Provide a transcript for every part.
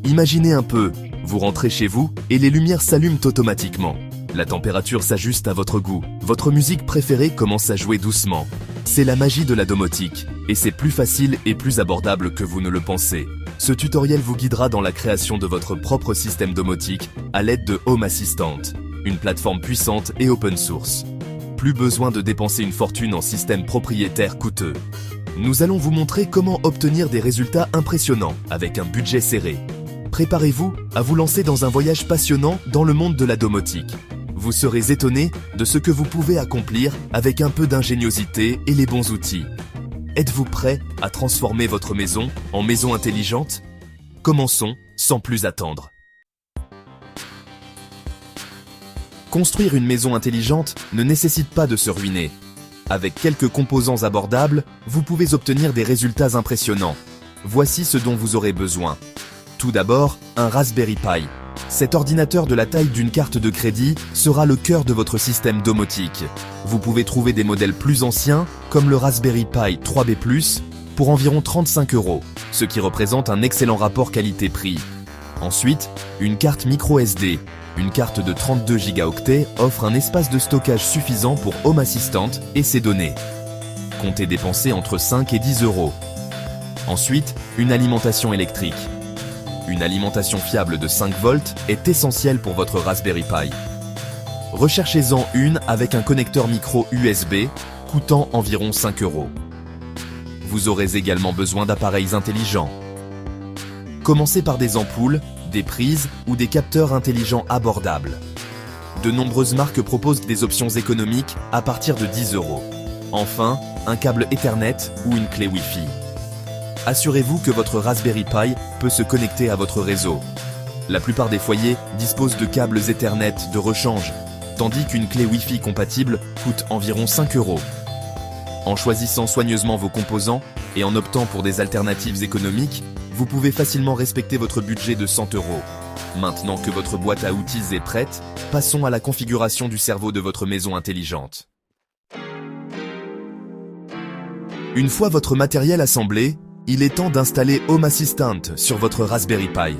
Imaginez un peu, vous rentrez chez vous et les lumières s'allument automatiquement. La température s'ajuste à votre goût, votre musique préférée commence à jouer doucement. C'est la magie de la domotique, et c'est plus facile et plus abordable que vous ne le pensez. Ce tutoriel vous guidera dans la création de votre propre système domotique à l'aide de Home Assistant, une plateforme puissante et open source. Plus besoin de dépenser une fortune en système propriétaire coûteux. Nous allons vous montrer comment obtenir des résultats impressionnants avec un budget serré. Préparez-vous à vous lancer dans un voyage passionnant dans le monde de la domotique. Vous serez étonné de ce que vous pouvez accomplir avec un peu d'ingéniosité et les bons outils. Êtes-vous prêt à transformer votre maison en maison intelligente? Commençons sans plus attendre. Construire une maison intelligente ne nécessite pas de se ruiner. Avec quelques composants abordables, vous pouvez obtenir des résultats impressionnants. Voici ce dont vous aurez besoin. Tout d'abord, un Raspberry Pi. Cet ordinateur de la taille d'une carte de crédit sera le cœur de votre système domotique. Vous pouvez trouver des modèles plus anciens, comme le Raspberry Pi 3B+, pour environ 35 €, ce qui représente un excellent rapport qualité-prix. Ensuite, une carte micro SD. Une carte de 32 Go offre un espace de stockage suffisant pour Home Assistant et ses données. Comptez dépenser entre 5 et 10 €. Ensuite, une alimentation électrique. Une alimentation fiable de 5 volts est essentielle pour votre Raspberry Pi. Recherchez-en une avec un connecteur micro USB coûtant environ 5 €. Vous aurez également besoin d'appareils intelligents. Commencez par des ampoules, des prises ou des capteurs intelligents abordables. De nombreuses marques proposent des options économiques à partir de 10 €. Enfin, un câble Ethernet ou une clé Wi-Fi. Assurez-vous que votre Raspberry Pi peut se connecter à votre réseau. La plupart des foyers disposent de câbles Ethernet de rechange, tandis qu'une clé Wi-Fi compatible coûte environ 5 €. En choisissant soigneusement vos composants et en optant pour des alternatives économiques, vous pouvez facilement respecter votre budget de 100 €. Maintenant que votre boîte à outils est prête, passons à la configuration du cerveau de votre maison intelligente. Une fois votre matériel assemblé, il est temps d'installer Home Assistant sur votre Raspberry Pi.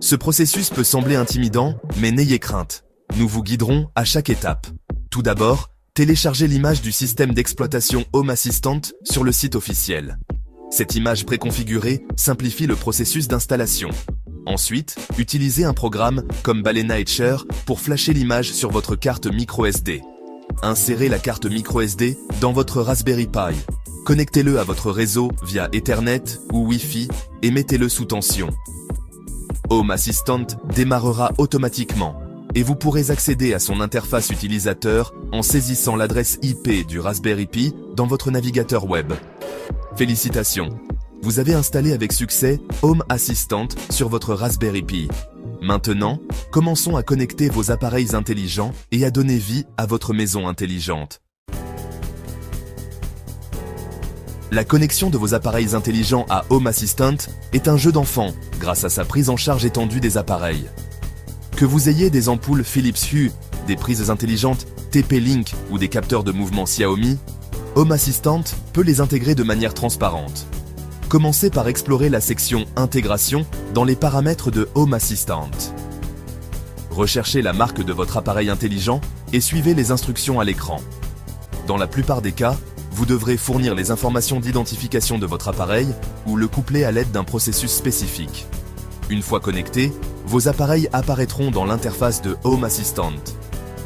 Ce processus peut sembler intimidant, mais n'ayez crainte. Nous vous guiderons à chaque étape. Tout d'abord, téléchargez l'image du système d'exploitation Home Assistant sur le site officiel. Cette image préconfigurée simplifie le processus d'installation. Ensuite, utilisez un programme comme Balena Etcher pour flasher l'image sur votre carte microSD. Insérez la carte microSD dans votre Raspberry Pi. Connectez-le à votre réseau via Ethernet ou Wi-Fi et mettez-le sous tension. Home Assistant démarrera automatiquement et vous pourrez accéder à son interface utilisateur en saisissant l'adresse IP du Raspberry Pi dans votre navigateur web. Félicitations! Vous avez installé avec succès Home Assistant sur votre Raspberry Pi. Maintenant, commençons à connecter vos appareils intelligents et à donner vie à votre maison intelligente. La connexion de vos appareils intelligents à Home Assistant est un jeu d'enfant grâce à sa prise en charge étendue des appareils. Que vous ayez des ampoules Philips Hue, des prises intelligentes TP-Link ou des capteurs de mouvement Xiaomi, Home Assistant peut les intégrer de manière transparente. Commencez par explorer la section Intégration dans les paramètres de Home Assistant. Recherchez la marque de votre appareil intelligent et suivez les instructions à l'écran. Dans la plupart des cas, vous devrez fournir les informations d'identification de votre appareil ou le coupler à l'aide d'un processus spécifique. Une fois connectés, vos appareils apparaîtront dans l'interface de Home Assistant,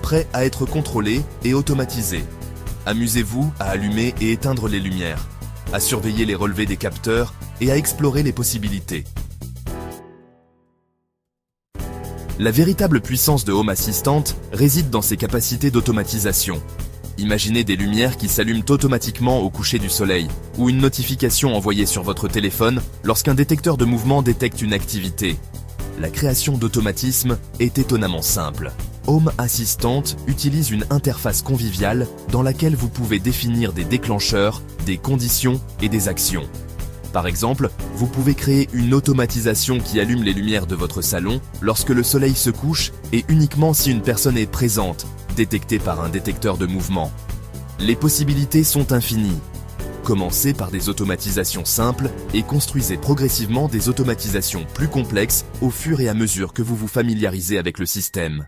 prêts à être contrôlés et automatisés. Amusez-vous à allumer et éteindre les lumières, à surveiller les relevés des capteurs et à explorer les possibilités. La véritable puissance de Home Assistant réside dans ses capacités d'automatisation. Imaginez des lumières qui s'allument automatiquement au coucher du soleil, ou une notification envoyée sur votre téléphone lorsqu'un détecteur de mouvement détecte une activité. La création d'automatisme est étonnamment simple. Home Assistant utilise une interface conviviale dans laquelle vous pouvez définir des déclencheurs, des conditions et des actions. Par exemple, vous pouvez créer une automatisation qui allume les lumières de votre salon lorsque le soleil se couche et uniquement si une personne est présente, détectée par un détecteur de mouvement. Les possibilités sont infinies. Commencez par des automatisations simples et construisez progressivement des automatisations plus complexes au fur et à mesure que vous vous familiarisez avec le système.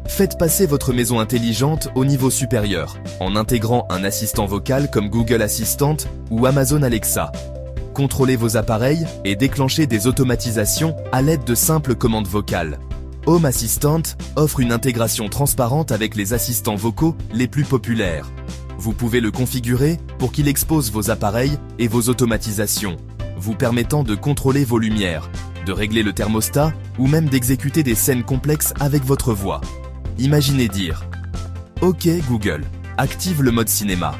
Faites passer votre maison intelligente au niveau supérieur en intégrant un assistant vocal comme Google Assistant ou Amazon Alexa. Contrôlez vos appareils et déclenchez des automatisations à l'aide de simples commandes vocales. Home Assistant offre une intégration transparente avec les assistants vocaux les plus populaires. Vous pouvez le configurer pour qu'il expose vos appareils et vos automatisations, vous permettant de contrôler vos lumières, de régler le thermostat ou même d'exécuter des scènes complexes avec votre voix. Imaginez dire « Ok Google, active le mode cinéma »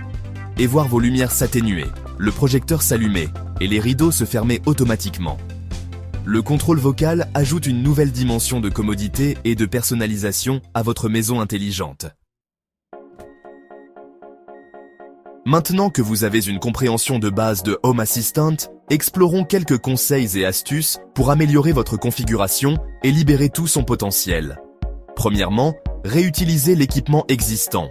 et voir vos lumières s'atténuer, le projecteur s'allumer et les rideaux se fermer automatiquement. Le contrôle vocal ajoute une nouvelle dimension de commodité et de personnalisation à votre maison intelligente. Maintenant que vous avez une compréhension de base de Home Assistant, explorons quelques conseils et astuces pour améliorer votre configuration et libérer tout son potentiel. Premièrement, réutilisez l'équipement existant.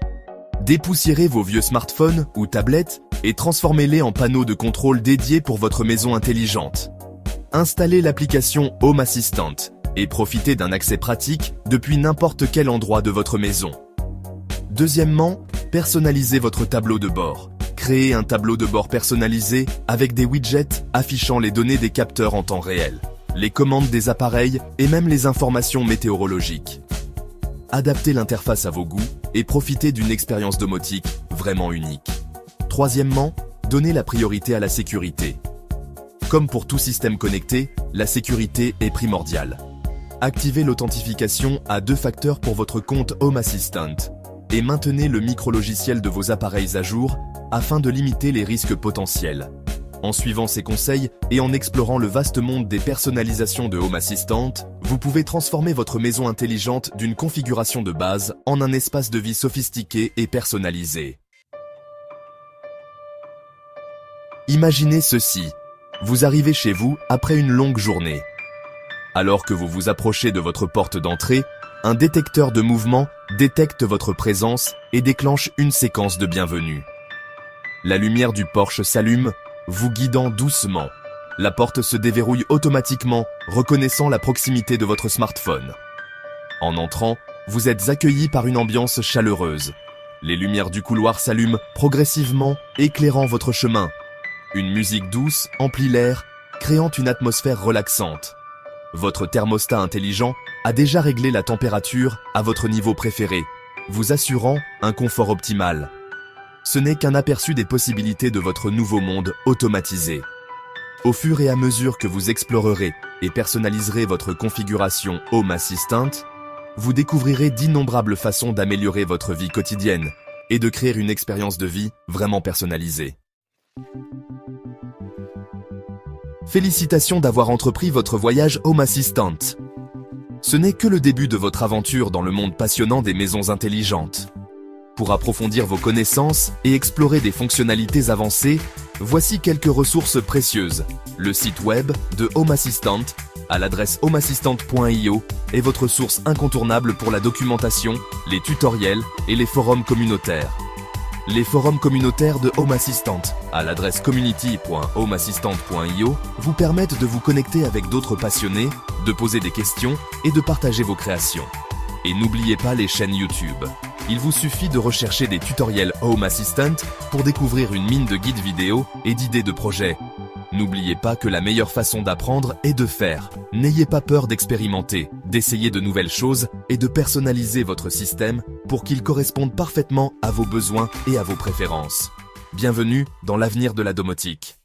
Dépoussiérez vos vieux smartphones ou tablettes et transformez-les en panneaux de contrôle dédiés pour votre maison intelligente. Installez l'application Home Assistant et profitez d'un accès pratique depuis n'importe quel endroit de votre maison. Deuxièmement, personnalisez votre tableau de bord. Créez un tableau de bord personnalisé avec des widgets affichant les données des capteurs en temps réel, les commandes des appareils et même les informations météorologiques. Adaptez l'interface à vos goûts et profitez d'une expérience domotique vraiment unique. Troisièmement, donnez la priorité à la sécurité. Comme pour tout système connecté, la sécurité est primordiale. Activez l'authentification à 2 facteurs pour votre compte Home Assistant et maintenez le micro-logiciel de vos appareils à jour afin de limiter les risques potentiels. En suivant ces conseils et en explorant le vaste monde des personnalisations de Home Assistant, vous pouvez transformer votre maison intelligente d'une configuration de base en un espace de vie sophistiqué et personnalisé. Imaginez ceci. Vous arrivez chez vous après une longue journée. Alors que vous vous approchez de votre porte d'entrée, un détecteur de mouvement détecte votre présence et déclenche une séquence de bienvenue. La lumière du porche s'allume, vous guidant doucement. La porte se déverrouille automatiquement, reconnaissant la proximité de votre smartphone. En entrant, vous êtes accueilli par une ambiance chaleureuse. Les lumières du couloir s'allument progressivement, éclairant votre chemin. Une musique douce emplit l'air, créant une atmosphère relaxante. Votre thermostat intelligent a déjà réglé la température à votre niveau préféré, vous assurant un confort optimal. Ce n'est qu'un aperçu des possibilités de votre nouveau monde automatisé. Au fur et à mesure que vous explorerez et personnaliserez votre configuration Home Assistant, vous découvrirez d'innombrables façons d'améliorer votre vie quotidienne et de créer une expérience de vie vraiment personnalisée. Félicitations d'avoir entrepris votre voyage Home Assistant. Ce n'est que le début de votre aventure dans le monde passionnant des maisons intelligentes. Pour approfondir vos connaissances et explorer des fonctionnalités avancées, voici quelques ressources précieuses. Le site web de Home Assistant à l'adresse homeassistant.io est votre source incontournable pour la documentation, les tutoriels et les forums communautaires. Les forums communautaires de Home Assistant à l'adresse community.homeassistant.io vous permettent de vous connecter avec d'autres passionnés, de poser des questions et de partager vos créations. Et n'oubliez pas les chaînes YouTube. Il vous suffit de rechercher des tutoriels Home Assistant pour découvrir une mine de guides vidéo et d'idées de projets. N'oubliez pas que la meilleure façon d'apprendre est de faire. N'ayez pas peur d'expérimenter, d'essayer de nouvelles choses et de personnaliser votre système pour qu'il corresponde parfaitement à vos besoins et à vos préférences. Bienvenue dans l'avenir de la domotique.